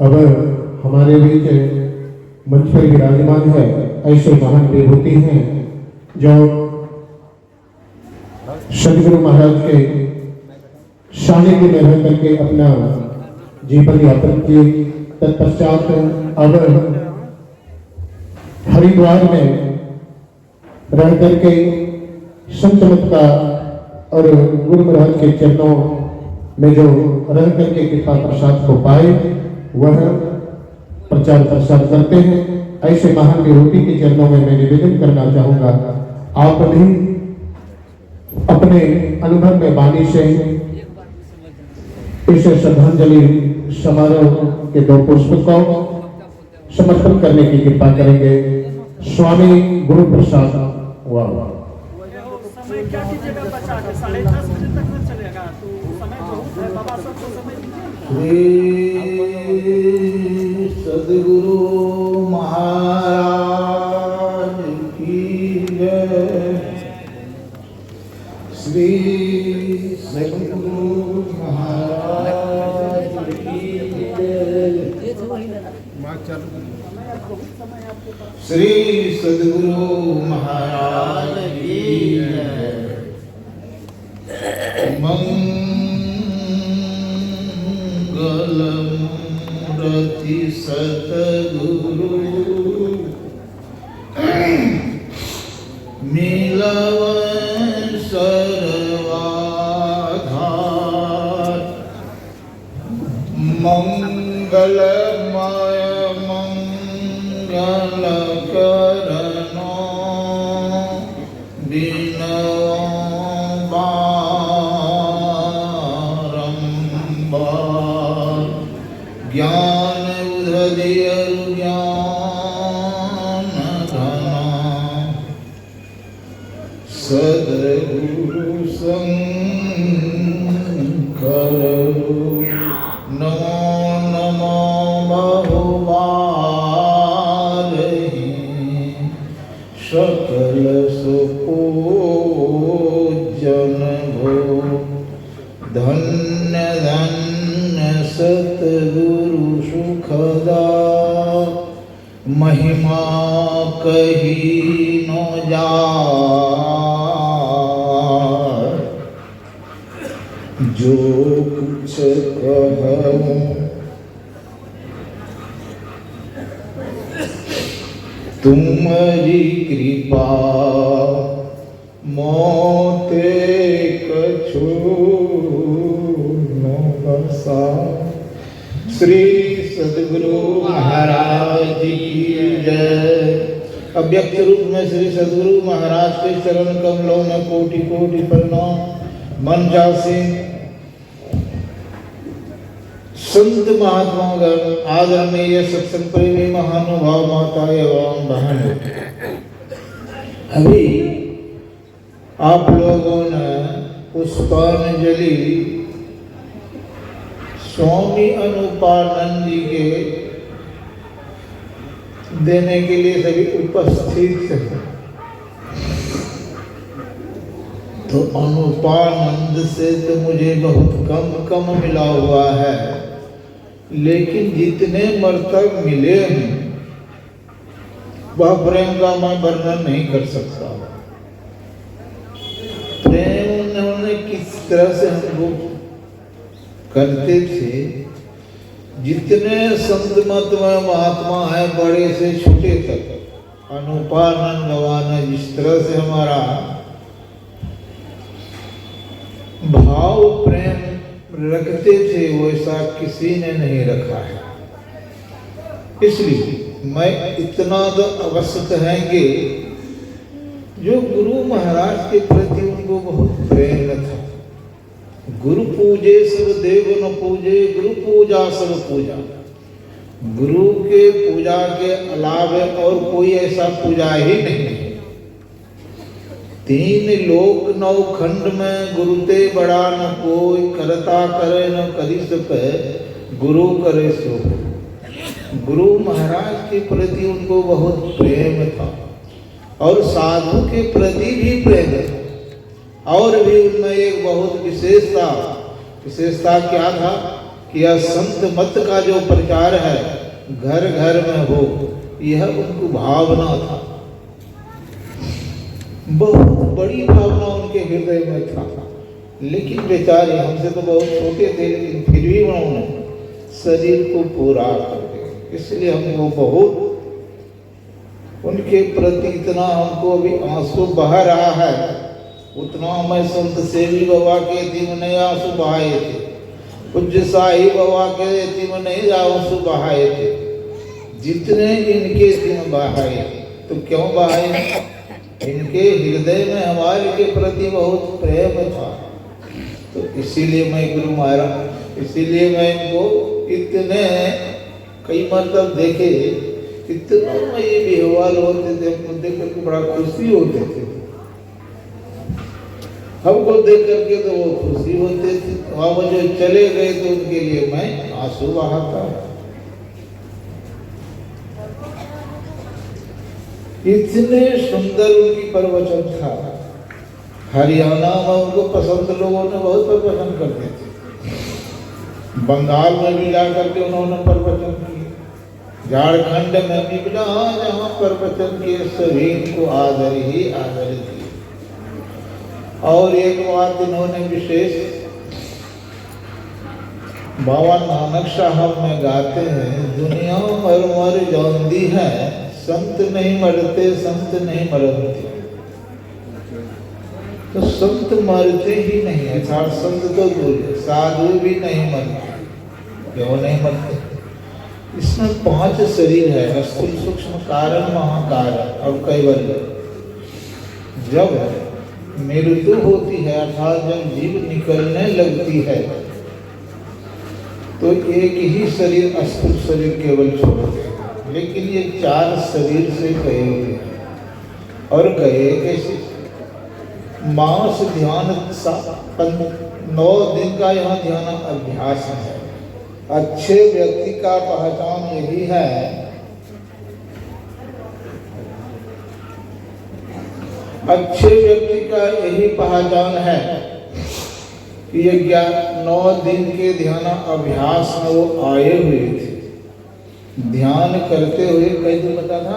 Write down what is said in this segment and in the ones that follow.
अब हमारे बीच मंच पर विराजमान है ऐसे महान विभूति हैं जो सदगुरु महाराज के सानिध्य में रह करके अपना जीवन यापन किए। तत्पश्चात अब हरिद्वार में रह करके संतमत का और गुरु महाराज के चरणों में जो रह करके कृपा प्रसाद को पाए वह प्रचार प्रसार करते हैं। ऐसे महान विभूति के चरणों में मैं निवेदन करना चाहूंगा, आप भी अपने अनुभव में वाणी से इस श्रद्धांजलि समारोह के 2 पुष्प को समर्पण करने की कृपा करेंगे। स्वामी गुरु प्रसाद। वाह समय क्या कीजिएगा बचा के 10:30 बजे तक में चलेगा, तो समय बहुत है बाबा सबको समय श्री सद्गुरु महाराज की जय। श्री सद्गुरु महाराज की जय। श्री सद्गुरु महाराज की जय। मंगलमूर्ति सतगुरु मिलव सर्वाधार। मंगलमय मंगल करणो ज्ञान उदय ज्ञान धना सद्गुरु शंकर नमो नमो बहुवारहि सकल सुपूजन भो। धन्य धन्य सतगुरु सुखदा महिमा कही न जाए। जो कुछ कहूँ तुम्हारी कृपा मोते कछु न बसा। श्री सद्गुरु महाराज की जय। अव्यक्त रूप में श्री सद्गुरु महाराज के चरण कमलों में कोटि कोटि प्रणाम। मन जासे संत महात्मागण, आदरणीय सत्संग प्रेमी महानुभाव, माता एवं बहन, अभी आप लोगों ने पुष्पांजलि स्वामी अनुपानंद जी के देने के लिए सभी उपस्थित हैं। तो अनुपानंद से तो मुझे बहुत कम मिला हुआ है, लेकिन जितने मर्तब मिले हैं वह प्रेम का मैं वर्णन नहीं कर सकता। प्रेम उन्होंने किस तरह से हमको करते थे। जितने संत मत में महात्मा है, बड़े से छोटे तक, अनुपानंद भगवान ने जिस तरह से हमारा भाव प्रेम रखते थे वैसा किसी ने नहीं रखा है। इसलिए मैं इतना तो अवश्य कहेंगे, जो गुरु महाराज के प्रति उनको बहुत प्रेम था। गुरु पूजे सब देव न पूजे, गुरु पूजा सब पूजा। गुरु के पूजा के अलावे और कोई ऐसा पूजा ही नहीं है। 3 लोक 9 खंड में गुरु ते बड़ा न कोई, करता करे न करी सके, गुरु करे सो। गुरु महाराज के प्रति उनको बहुत प्रेम था और साधु के प्रति भी प्रेम था। और भी उनमें एक बहुत विशेषता क्या था कि यह संत मत का जो प्रचार है घर घर में हो, यह उनको भावना था। बहुत बड़ी भावना उनके हृदय में था। लेकिन बेचारे हमसे तो बहुत छोटे थे, लेकिन फिर भी उन्होंने शरीर को पूरा कर दिया। इसलिए हमको बहुत उनके प्रति इतना हमको अभी आंसू बह रहा है, उतना मैं संत सेवी बाबा के यतीम नहीं आंसू बहाए थे, पूज्य साई बाबा के यतीम नहीं आंसू बहाए थे, जितने इनके यतीम बहाए। तो क्यों बहाए? इनके हृदय में हमारे के प्रति बहुत प्रेम था। तो इसीलिए मैं गुरु महाराज, इसीलिए मैं इनको इतने कई मतलब देखे, इतना में ये बेहवाल होते थे, हमको देख करके बड़ा खुशी होते थे। हमको देख करके तो वो खुशी होते थे। वहाँ वो जो चले गए तो उनके लिए मैं आंसू बहाता। इतने सुंदर उनकी प्रवचन था। हरियाणा में उनको पसंद लोगों ने बहुत प्रवचन करते थे। बंगाल में भी जा करके उन्होंने प्रवचन किए। झारखंड में भी जहाँ जहाँ प्रवचन किए सभी को आदर ही आदर दिए। और एक बात इन्होंने विशेष, बाबा नानक साहब में गाते हैं, दुनिया मर मर जानती है, संत नहीं मरते, संत नहीं मरते। तो संत मरते ही नहीं है, संत तो दूर, साधु भी नहीं मरते। क्यों नहीं मरते? इसमें 5 शरीर है, स्थूल सूक्ष्म कारण महाकारण और कैवल्य। जब मृत्यु होती है अर्थात जब जीव निकलने लगती है तो एक ही शरीर स्थूल शरीर केवल छोड़ते हैं। लेकिन ये 4 शरीर से गए हुए हैं। और गए कैसे? मास ध्यान 9 दिन का यहाँ ध्यान अभ्यास है। अच्छे व्यक्ति का पहचान यही है, अच्छे व्यक्ति का यही पहचान है कि ये 9 दिन के ध्यान अभ्यास में वो आए हुए थे। ध्यान करते हुए कई दिन बता था,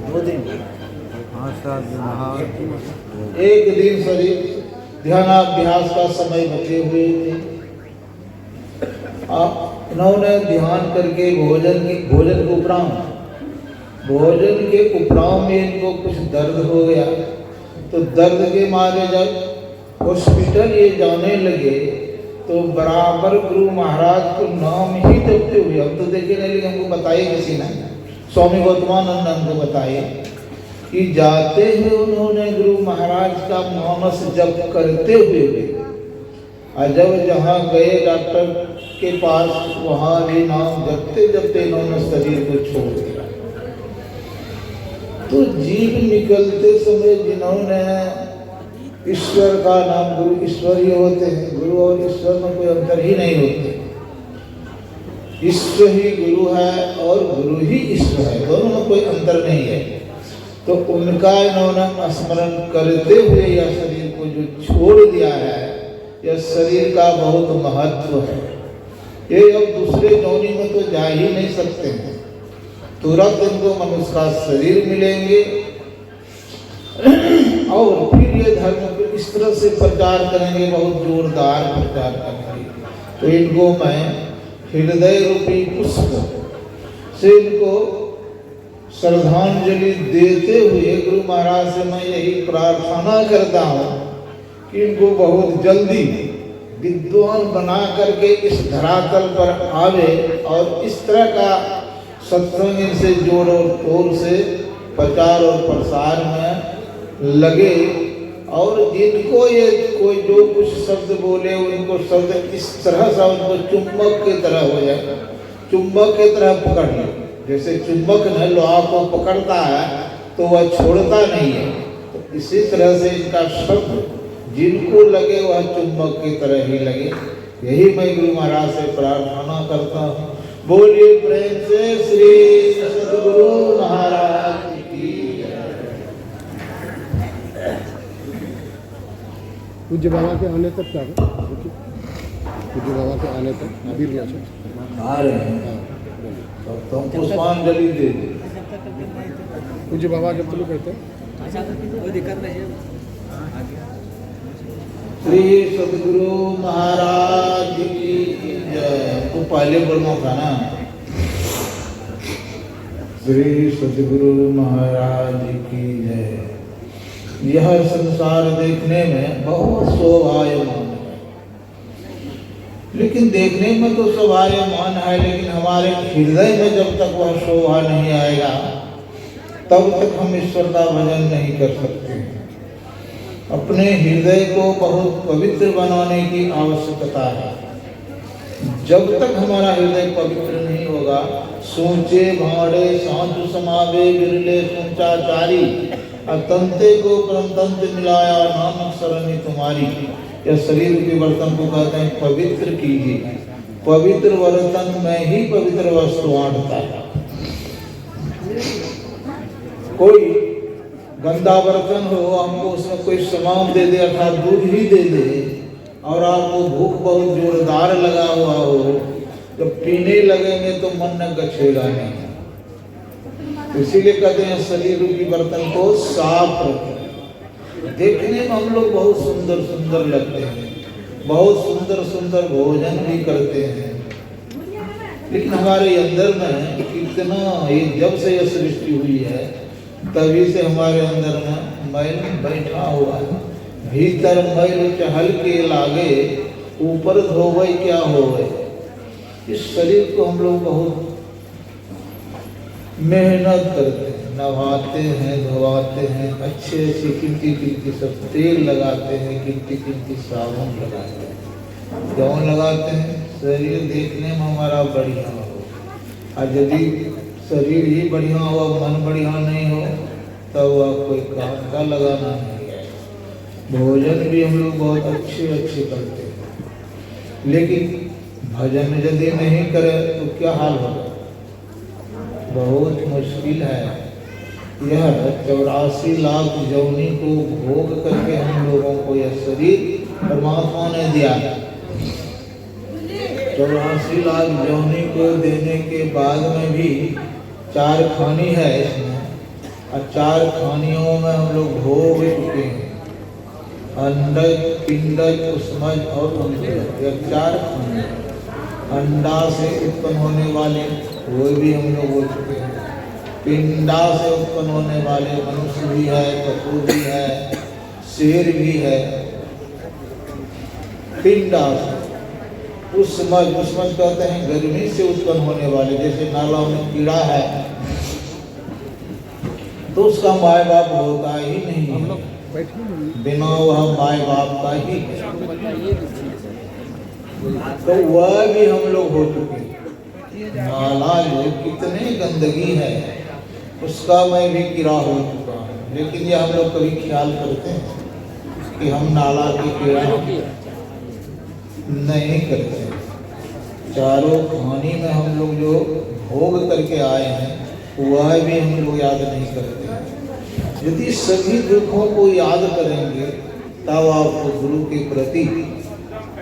2 दिन, 5-7 दिन, 1 दिन शरीर ध्यानाभ्यास का समय बचे हुए थे। इन्होंने ध्यान करके भोजन के उपरांत, भोजन के उपरांत में इनको कुछ दर्द हो गया। तो दर्द के मारे जब हॉस्पिटल ये जाने लगे तो बराबर गुरु महाराज को नाम ही जपते हुए, हम तो देखे नहीं लेकिन हमको बताइए किसी ने, स्वामी गौतमानंद हमको बताइए कि जाते हुए उन्होंने गुरु महाराज का मानस जप करते हुए, और जब जहाँ गए डॉक्टर के पास वहाँ भी नाम जपते जपते इन्होंने शरीर को छोड़ दिया। तो जीव निकलते समय जिन्होंने ईश्वर का नाम, गुरु ईश्वर ही होते हैं, गुरु और ईश्वर में कोई अंतर ही नहीं होते। ईश्वर ही गुरु है और गुरु ही ईश्वर है, दोनों में कोई अंतर नहीं है। तो उनका इन्होंने स्मरण करते हुए यह शरीर को जो छोड़ दिया है, यह शरीर का बहुत महत्व है। ये अब दूसरे जोनी में तो जा ही नहीं सकते हैं, तुरंत इनको मनुष्य का शरीर मिलेंगे और फिर ये धर्म को इस तरह से प्रचार करेंगे, बहुत जोरदार प्रचार करेंगे। तो इनको मैं हृदय रूपी पुष्प से इनको श्रद्धांजलि देते हुए गुरु महाराज से मैं यही प्रार्थना करता हूँ कि इनको बहुत जल्दी विद्वान बना करके इस धरातल पर आवे और इस तरह का सत्संग इनसे जोड़ और तोड़ से प्रचार और प्रसार में लगे। और जिनको ये कोई जो कुछ शब्द बोले उनको शब्द इस तरह से उनको चुंबक की तरह हो जाए, चुंबक की तरह पकड़ ले। जैसे चुंबक ने लोहा को पकड़ता है तो वह छोड़ता नहीं है, तो इसी तरह से इनका शब्द जिनको लगे वह चुंबक की तरह ही लगे। यही मैं गुरु महाराज से प्रार्थना करता हूँ। बोलिए प्रेम से श्री सद्गुरु महाराज की। पूज्य बाबा के आने तक क्या पूज्य बाबा के आने तक अभी लिया सर आ रहे हैं तो तुम पुष्पांजलि दे दे। पूज्य बाबा जब तुम करते कोई दिक्कत नहीं है। श्री सदगुरु महाराज की जय। तो पहले बोलना था ना, श्री सदगुरु महाराज की जय। यह संसार देखने में बहुत शोभायमान है, लेकिन देखने में तो शोभायमान है, लेकिन हमारे हृदय में जब तक वह शोभा नहीं आएगा तब तक हम ईश्वर का भजन नहीं कर सकते। अपने हृदय को बहुत पवित्र बनाने की आवश्यकता है। जब तक हमारा हृदय पवित्र नहीं होगा, सोचे भाड़े सांचु समावे बिरले सोचाचारी, अतंते को परमतंत्र मिलाया नानक शरणी तुम्हारी। यह शरीर के बर्तन को कहते हैं पवित्र कीजिए। पवित्र बर्तन में ही पवित्र वस्तु आंटता है। कोई गंदा बर्तन हो, हमको उसमें कोई सामान दे दे अर्थात दूध ही दे दे, और आपको भूख बहुत जोरदार लगा हुआ हो, जब पीने लगेंगे तो मन न गछेगा नहीं। इसीलिए कहते हैं शरीर रूपी बर्तन को साफ रखें। देखने में हम लोग बहुत सुंदर सुंदर लगते हैं, बहुत सुंदर सुंदर भोजन भी करते हैं, लेकिन हमारे अंदर में कितना, जब से यह सृष्टि हुई है तभी से हमारे अंदर में मैल बैठा हुआ है। भीतर मैल चहल के लागे, ऊपर धोवे क्या होवे। इस शरीर को हम लोग बहुत मेहनत करते हैं, नहाते हैं, धोवाते हैं, अच्छे अच्छे कीमती सब तेल लगाते हैं, कीमती साबुन लगाते हैं। क्यों लगाते हैं? शरीर देखने में हमारा बढ़िया हो। और यदि शरीर ही बढ़िया हो, मन बढ़िया नहीं हो, तब वह कोई काम का लगाना नहीं है। भोजन भी हम लोग बहुत अच्छे अच्छे करते हैं, लेकिन भजन यदि नहीं करें तो क्या हाल होगा? बहुत मुश्किल है। यह 84 लाख योनि को भोग करके हम लोगों को यह शरीर परमात्मा ने दिया। 84 लाख योनि को देने के बाद में भी 4 खानी है इसमें, और 4 खानियों में हम लोग भोग चुके हैं। अंडज, पिंडज, उष्मज और उनके 4 खाने। अंडा से उत्पन्न होने वाले वो भी हम लोग हो चुके हैं। पिंडा से उत्पन्न होने वाले मनुष्य भी है, पशु भी है, शेर भी है। पिंडा से उष्मज कहते हैं गर्मी से उत्पन्न होने वाले, जैसे नालों में कीड़ा है तो उसका माय बाप होता ही नहीं है, बिना वह माय बाप का ही है। तो वह भी हम लोग हो चुके हैं। नाला जो कितने गंदगी है उसका मैं भी कीड़ा हो चुका हूँ, लेकिन ये हम लोग कभी ख्याल करते हैं कि हम नाला के कीड़ा नहीं करते। चारों खानी में हम लोग जो भोग करके आए हैं वह भी हम लोग याद नहीं करते हैं। यदि सभी दुखों को याद करेंगे तब आपको गुरु के प्रति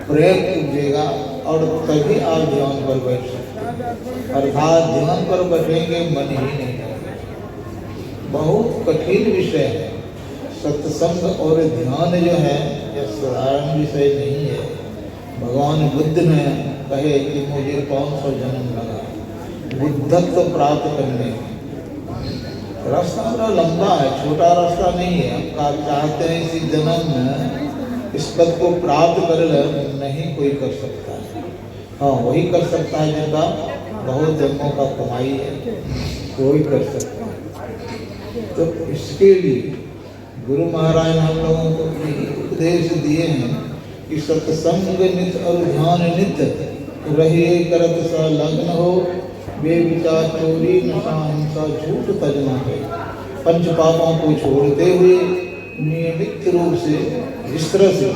प्रेम उपजेगा और तभी आप ध्यान पर बैठ सकते हैं। अर्थात ध्यान पर बैठेंगे मन ही नहीं लगेगा। बहुत कठिन विषय है सत्संग और ध्यान जो है, यह साधारण विषय नहीं है। भगवान बुद्ध ने कहे कि मुझे 500 जन्म लगा बुद्धत्व प्राप्त करने में। रास्ता बड़ा लंबा है, छोटा रास्ता नहीं है। आप चाहते हैं इसी जन्म में इस पद को प्राप्त कर ले, नहीं कोई कर सकता है। हाँ, वही कर सकता है जिनका बहुत जन्मों का कमाई है, कोई कर सकता है। तो इसके लिए गुरु महाराज ने हम लोगों को उपदेश दिए हैं कि सत्संग नित और ध्यान नित रहे, करत सा लग्न हो, बेविचार चोरी नशा हिंसा झूठ तजना है। पंच पापों को छोड़ते हुए नियमित रूप से इस तरह से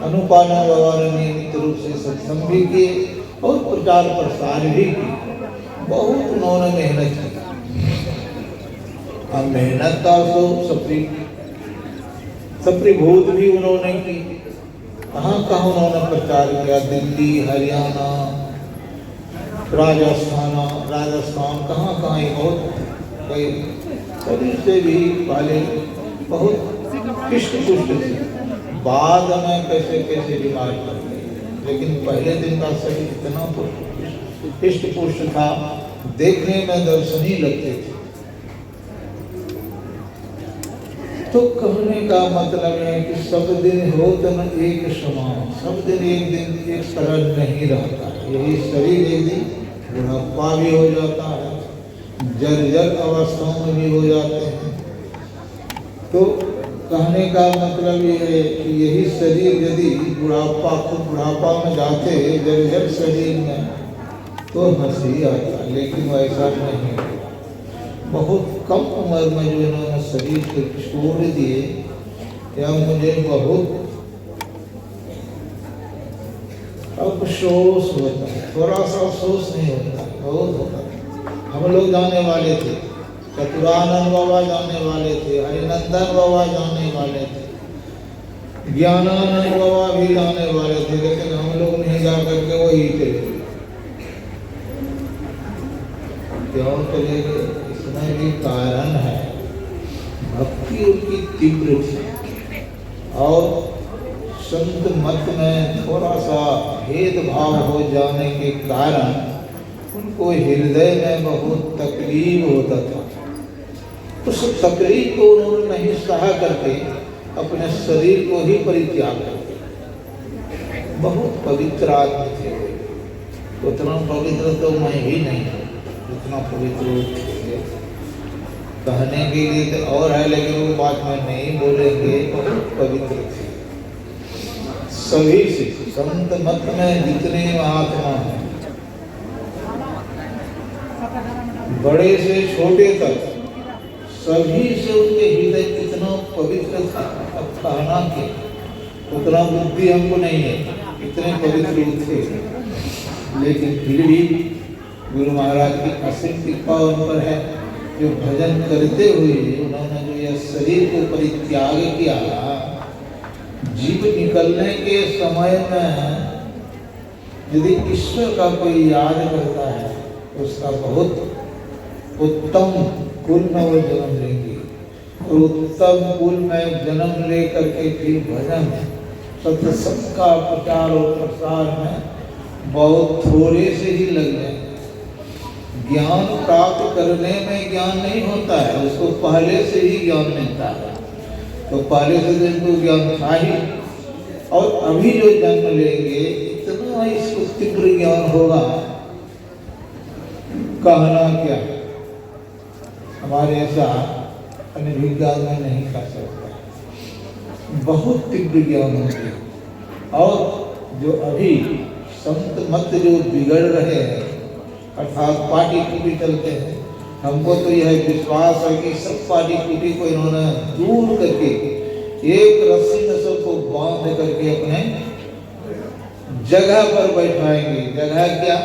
अनुपालन वगैरह नियमित रूप से सत्संग भी किए और प्रचार प्रसार भी किए। बहुत उन्होंने मेहनत की। अब मेहनत का तो सफरीभूत भी उन्होंने की। कहाँ कहाँ उन्होंने प्रचार किया, दिल्ली, हरियाणा, राजस्थान कहाँ कहाँ ये बहुत गए। शरीर से भी पहले बहुत हिष्ट पुष्ट थे, बाद में कैसे कैसे बीमार पड़ गए, लेकिन पहले दिन का शरीर इतना हिष्ट पुष्ट था, देखने में दर्शनीय लगते थे। तो कहने का मतलब है कि सब दिन हो तो न एक समान, सब दिन एक सरल नहीं रहता। यही शरीर एक दिन बुढ़ापा भी हो जाता है, जर्जर अवस्थाओं में भी हो जाते हैं। तो कहने का मतलब ये है कि यही शरीर यदि बुढ़ापा में जाते जर्जर शरीर में तो हंसी आता, लेकिन वैसा नहीं। बहुत कम उम्र में जो इन्होंने शरीर को छोड़ दिए, या मुझे बहुत अफसोस होता है, थोड़ा सा अफसोस नहीं होता, बहुत होता है। हम लोग जाने वाले थे, चतुरानंद बाबा जाने वाले थे, हरिनंदन बाबा जाने वाले थे, ज्ञानानंद बाबा भी जाने वाले थे, लेकिन हम लोग नहीं जा करके वही चले। क्यों चले गए? इसमें भी कारण है, भक्ति उनकी तीव्र थी और संत मत में थोड़ा सा भेदभाव हो जाने के कारण उनको हृदय में बहुत तकलीफ होता था। उस तकलीफ को उन्होंने नहीं सहा करके अपने शरीर को ही परित्याग कर दिया। बहुत पवित्र आदमी थे, उतना पवित्र तो मैं ही नहीं हूँ जितना पवित्र थे। कहने के लिए तो और है, लेकिन वो बात में नहीं बोलेंगे। बहुत पवित्र थे सभी से, संत मत में जितने महात्मा हैं, बड़े से छोटे तक, सभी से उनके हृदय कितना पवित्र था। अब कहना के उतना बुद्धि हमको नहीं है, इतने पवित्र थे, लेकिन फिर भी गुरु महाराज की असीम कृपा उन पर है, जो भजन करते हुए उन्होंने जो यह शरीर को परित्याग किया। जीव निकलने के समय में यदि ईश्वर का कोई याद करता है तो उसका बहुत उत्तम कुल में वो जन्म लेंगे, और उत्तम कुल में जन्म लेकर के फिर भजन सत्संग का प्रचार और प्रसार में बहुत थोड़े से ही लग जाएंगे। ज्ञान प्राप्त करने में ज्ञान नहीं होता है, उसको पहले से ही ज्ञान मिलता है। तो पहले से जिनको ज्ञान था ही, और अभी जो जन्म लेंगे इतना इसको तीव्र ज्ञान होगा, कहना क्या, हमारे ऐसा अनिर्विज्ञान में नहीं कर सकता। बहुत तीव्र ज्ञान होंगे। और जो अभी संत मत जो बिगड़ रहे हैं, अर्थात पार्टी टूटी चलते हैं, हमको तो यह विश्वास है कि सब पार्टी टूटी को इन्होंने दूर करके एक रस्सी में सबको बांध करके अपने जगह पर बैठाएंगे। जगह क्या?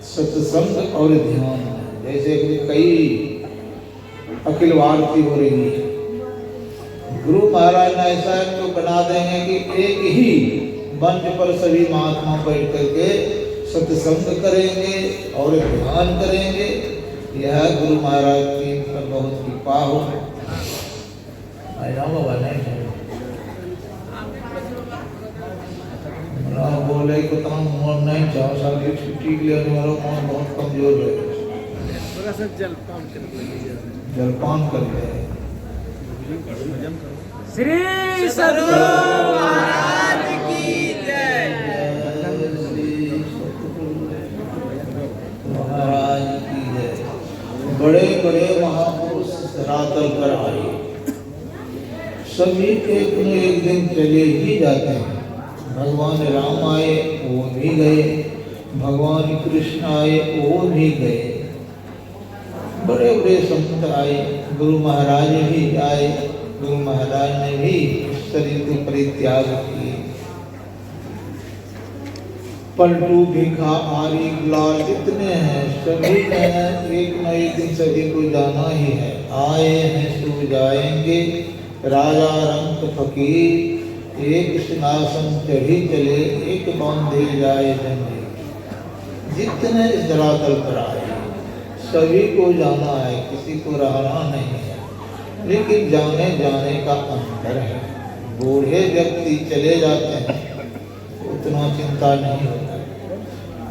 सत्संग और ध्यान। जैसे कई अखिल भारती हो रही है, गुरु महाराज ने ऐसा तो बना देंगे कि एक ही मंच पर सभी महात्मा बैठ करके सत्संग करेंगे और ध्यान करेंगे। यह गुरु महाराज की पर बहुत कृपा हो। बोले को तमाम मन नहीं चाहो, साल की छुट्टी के लिए वालों कौन बहुत कमजोर है, थोड़ा सा जलपान कर ले। श्री सद्गुरु महाराज की जय। महाराज की जय। बड़े बड़े महापुरुष धरातल पर आए, सभी एक न एक दिन चले ही जाते हैं। भगवान राम आए, वो भी गए, भगवान कृष्ण आए, वो भी गए, बड़े बड़े संत आए, गुरु महाराज भी आए। गुरु महाराज ने भी शरीर को परित्याग किए। पलटू, भिखा, आरी, गुलाल जितने हैं सभी ने एक न एक दिन सभी को जाना ही है। आए हैं सो जाएंगे, राजा रंग फकीर एक सिंहासन चढ़ी चले, एक बांधे जाए जंजीर। जितने इस धरातल पर आए सभी को जाना है, किसी को रहना नहीं है, लेकिन जाने जाने का अंतर है। बूढ़े व्यक्ति चले जाते हैं, उतना चिंता नहीं होता।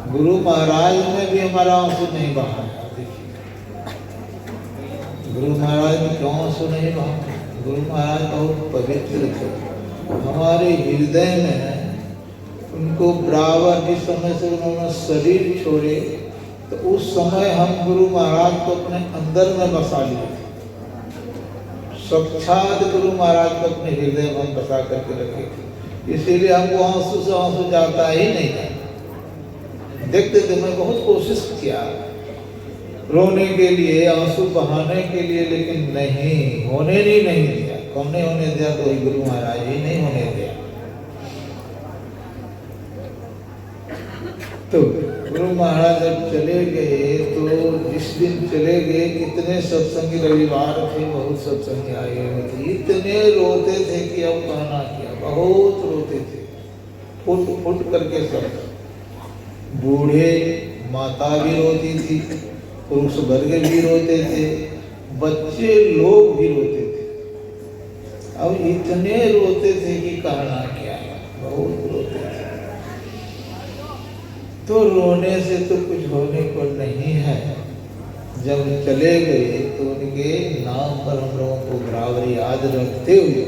गुरु महाराज ने भी हमारा आंसू नहीं बहाया। देखिए गुरु महाराज ने क्यों आंसू नहीं बहाया? गुरु महाराज बहुत पवित्र थे। हमारे हृदय में उनको बराबर जिस समय से उन्होंने शरीर छोड़े, तो उस समय हम गुरु महाराज को अपने अंदर में बसा लिए। साक्षात गुरु महाराज को अपने हृदय में बसा करके रखे थे, इसीलिए हमको आंसू से आंसू जाता ही नहीं था। देखते थे, मैं बहुत कोशिश किया रोने के लिए, आंसू बहाने के लिए, लेकिन नहीं, होने नहीं दिया। कौन नहीं होने दिया? तो वही गुरु महाराज ही नहीं होने दिया। तो गुरु महाराज जब चले गए, तो जिस दिन चले गए, इतने सत्संगी, रविवार थे, बहुत सत्संगी आए हुए थे, इतने रोते थे कि अब कहना क्या, बहुत रोते थे, फुट फुट करके सब। बूढ़े माता भी रोती थी, पुरुष वर्ग भी रोते थे, बच्चे लोग भी रोते थे। अब इतने रोते थे कि कहना क्या, बहुत रोते थे। तो रोने से तो कुछ होने को नहीं है। जब चले गए तो उनके नाम पर हम लोगों को बराबर याद रखते हुए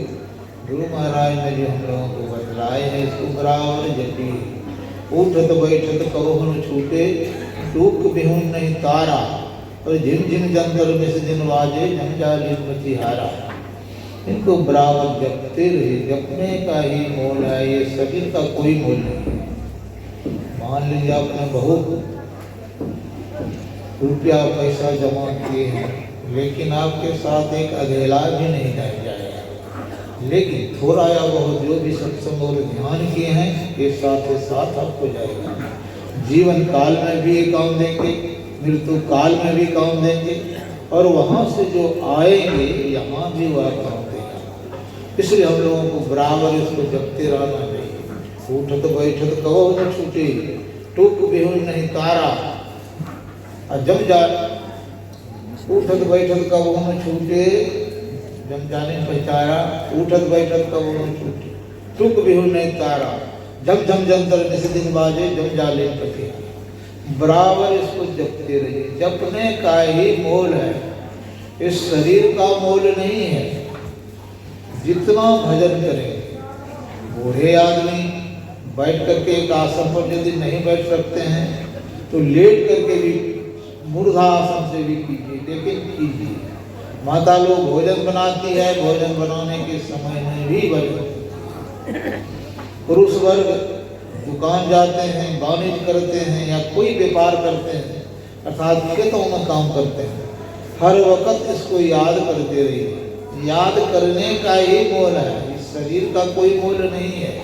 गुरु महाराज ने जो हम लोगों को बतलाए हैं, इसको बराबर जपी। उठत बैठत कबहु न छूटे, टूक बिहुन नहीं तारा, और झिन झिन जंतर में से दिन वाजे, झंझाली मचिहारा। इनको बराबर जपते रहे। जपने का ही मोल है, ये शरीर का कोई मोल नहीं। मान लीजिए आपने बहुत रुपया पैसा जमा किए हैं, लेकिन आपके साथ एक अधेला भी नहीं रह जाएगा, लेकिन थोड़ा या बहुत जो भी सत्संग और ध्यान किए हैं, ये साथ आपको जाएगा। जीवन काल में भी ये काम देंगे, मृत्यु काल में भी काम देंगे, और वहाँ से जो आएंगे यहाँ भी वह काम देगा। इसलिए हम लोगों को बराबर इसको जपते रहना चाहिए। उठत बैठत कबहु न छूटे, टूक बिहुन नहीं तारा, और जब जा उठत बैठत कबहु न छूटे, जब जाने पहचारा, उठत बैठत कबहु न छूटे, टूक बिहुन नहीं तारा, जब जम जंतर निस दिन बाजे, जम जाले पतिया। बराबर इसको जपते रहिए। जपने का ही मोल है, इस शरीर का मोल नहीं है। जितना भजन करें, बूढ़े आदमी बैठ करके एक आसन पर यदि नहीं बैठ सकते हैं तो लेट करके भी मूर्धा आसन से भी कीजिए, लेकिन कीजिए। माता लोग भोजन बनाती है, भोजन बनाने के समय में भी बैठ। पुरुष वर्ग दुकान जाते हैं, वाणिज्य करते हैं, या कोई व्यापार करते हैं, अर्थात खेतों में काम करते हैं, हर वक्त इसको याद करते रहिए। याद करने का ही मोल है, इस शरीर का कोई मोल नहीं है।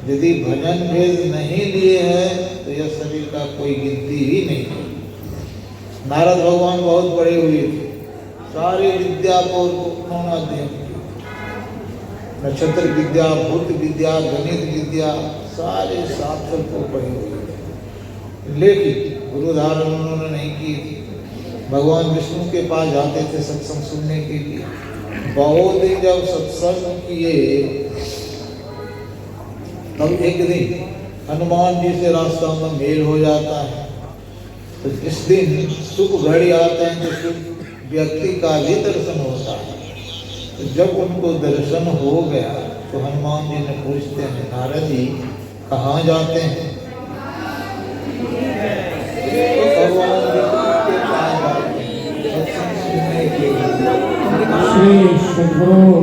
यदि भजन भेद नहीं लिए हैं तो यह शरीर का कोई गिनती ही नहीं है। नारद भगवान बहुत बड़े हुए थे, सारी विद्या को उन्होंने अध्ययन किया। नक्षत्र विद्या, भूत विद्या, गणित विद्या, सारे शास्त्र को पढ़े हुए थे, लेकिन गुरु धारण उन्होंने नहीं की थी। भगवान विष्णु के पास जाते थे सत्संग सुनने के लिए। बहुत दिन जब सत्संग किए, तब एक दिन हनुमान जी से रास्ता में मेल हो जाता है। तो जिस दिन शुभ घड़ी आते हैं, तो शुभ व्यक्ति का भी दर्शन होता है। तो जब उनको दर्शन हो गया तो हनुमान जी ने पूछते हैं, नारद जी कहाँ जाते हैं? तो भगवान विष्णु के पास जाते हैं सत्संग सुनने के लिए। श्री सद्गुरु